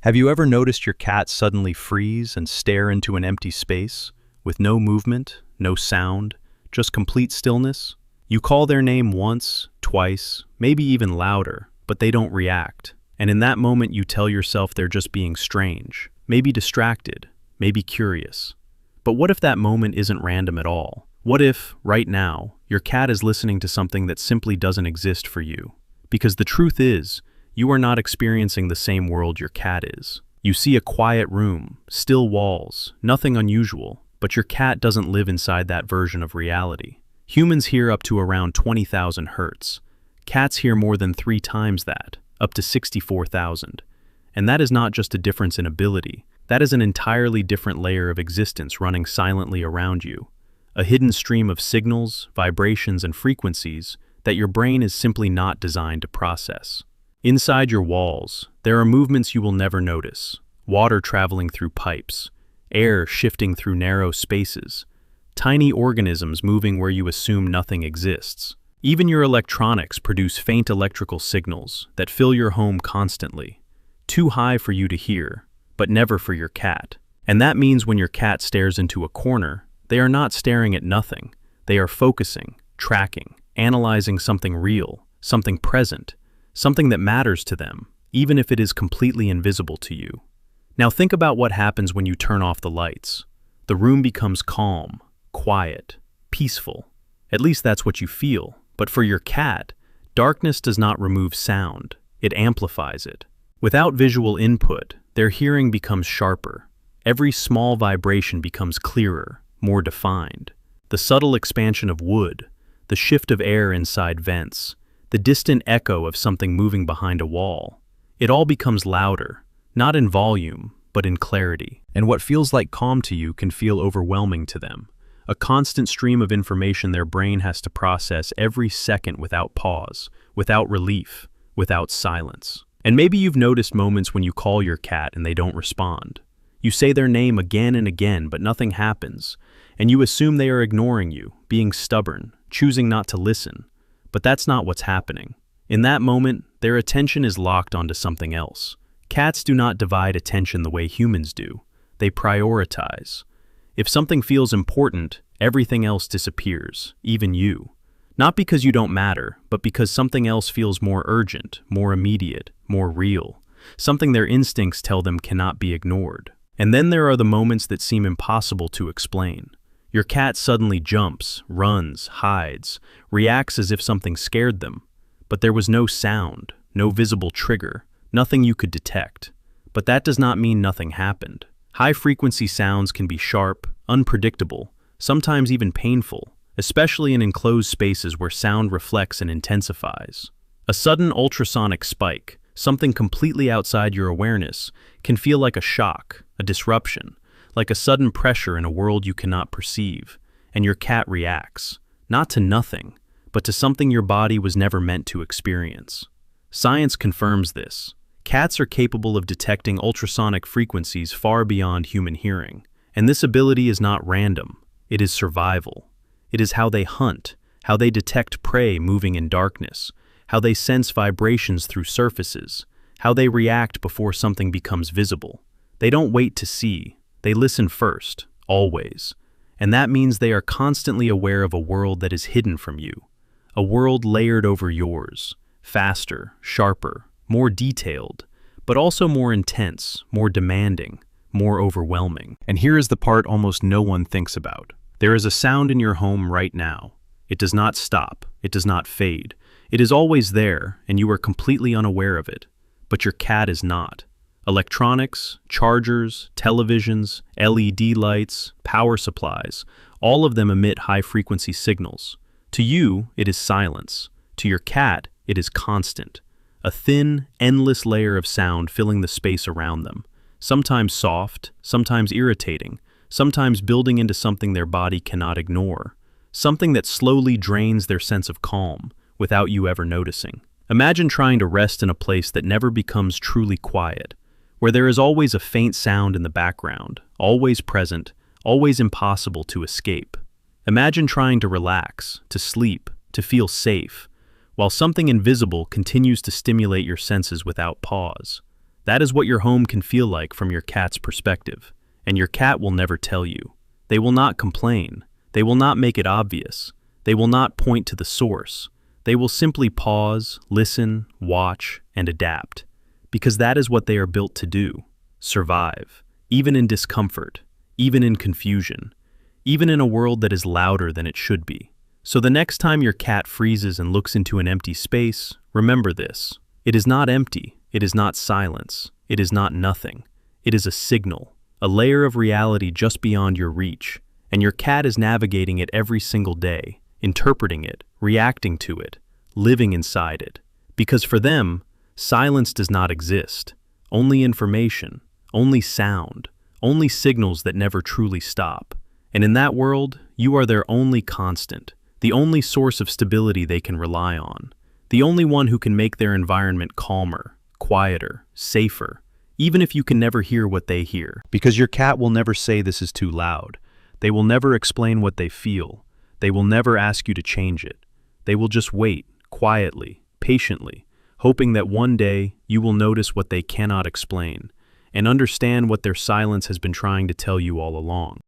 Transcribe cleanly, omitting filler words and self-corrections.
Have you ever noticed your cat suddenly freeze and stare into an empty space, with no movement, no sound, just complete stillness? You call their name once, twice, maybe even louder, but they don't react. And in that moment you tell yourself they're just being strange, maybe distracted, maybe curious. But what if that moment isn't random at all? What if, right now, your cat is listening to something that simply doesn't exist for you? Because the truth is, you are not experiencing the same world your cat is. You see a quiet room, still walls, nothing unusual, but your cat doesn't live inside that version of reality. Humans hear up to around 20,000 hertz. Cats hear more than 3 times that, up to 64,000. And that is not just a difference in ability, that is an entirely different layer of existence running silently around you. A hidden stream of signals, vibrations, and frequencies that your brain is simply not designed to process. Inside your walls, there are movements you will never notice. Water traveling through pipes, air shifting through narrow spaces, tiny organisms moving where you assume nothing exists. Even your electronics produce faint electrical signals that fill your home constantly, too high for you to hear, but never for your cat. And that means when your cat stares into a corner, they are not staring at nothing. They are focusing, tracking, analyzing something real, something present, something that matters to them, even if it is completely invisible to you. Now think about what happens when you turn off the lights. The room becomes calm, quiet, peaceful. At least that's what you feel. But for your cat, darkness does not remove sound, it amplifies it. Without visual input, their hearing becomes sharper. Every small vibration becomes clearer, more defined. The subtle expansion of wood, the shift of air inside vents, the distant echo of something moving behind a wall. It all becomes louder, not in volume, but in clarity. And what feels like calm to you can feel overwhelming to them. A constant stream of information their brain has to process every second without pause, without relief, without silence. And maybe you've noticed moments when you call your cat and they don't respond. You say their name again and again, but nothing happens, and you assume they are ignoring you, being stubborn, choosing not to listen. But that's not what's happening. In that moment, their attention is locked onto something else. Cats do not divide attention the way humans do. They prioritize. If something feels important, everything else disappears, even you. Not because you don't matter, but because something else feels more urgent, more immediate, more real. Something their instincts tell them cannot be ignored. And then there are the moments that seem impossible to explain. Your cat suddenly jumps, runs, hides, reacts as if something scared them. But there was no sound, no visible trigger, nothing you could detect. But that does not mean nothing happened. High-frequency sounds can be sharp, unpredictable, sometimes even painful, especially in enclosed spaces where sound reflects and intensifies. A sudden ultrasonic spike, something completely outside your awareness, can feel like a shock, a disruption, like a sudden pressure in a world you cannot perceive, and your cat reacts, not to nothing, but to something your body was never meant to experience. Science confirms this. Cats are capable of detecting ultrasonic frequencies far beyond human hearing, and this ability is not random, it is survival. It is how they hunt, how they detect prey moving in darkness, how they sense vibrations through surfaces, how they react before something becomes visible. They don't wait to see, they listen first, always. And that means they are constantly aware of a world that is hidden from you, a world layered over yours, faster, sharper, more detailed, but also more intense, more demanding, more overwhelming. And here is the part almost no one thinks about. There is a sound in your home right now. It does not stop, it does not fade. It is always there, and you are completely unaware of it. But your cat is not. Electronics, chargers, televisions, LED lights, power supplies, all of them emit high-frequency signals. To you, it is silence. To your cat, it is constant. A thin, endless layer of sound filling the space around them, sometimes soft, sometimes irritating, sometimes building into something their body cannot ignore, something that slowly drains their sense of calm without you ever noticing. Imagine trying to rest in a place that never becomes truly quiet, where there is always a faint sound in the background, always present, always impossible to escape. Imagine trying to relax, to sleep, to feel safe, while something invisible continues to stimulate your senses without pause. That is what your home can feel like from your cat's perspective, and your cat will never tell you. They will not complain. They will not make it obvious. They will not point to the source. They will simply pause, listen, watch, and adapt, because that is what they are built to do: survive, even in discomfort, even in confusion, even in a world that is louder than it should be. So the next time your cat freezes and looks into an empty space, remember this: it is not empty, it is not silence, it is not nothing. It is a signal, a layer of reality just beyond your reach, and your cat is navigating it every single day, interpreting it, reacting to it, living inside it. Because for them, silence does not exist. Only information, only sound, only signals that never truly stop. And in that world, you are their only constant, the only source of stability they can rely on, the only one who can make their environment calmer, quieter, safer, even if you can never hear what they hear. Because your cat will never say this is too loud. They will never explain what they feel. They will never ask you to change it. They will just wait, quietly, patiently, hoping that one day you will notice what they cannot explain and understand what their silence has been trying to tell you all along.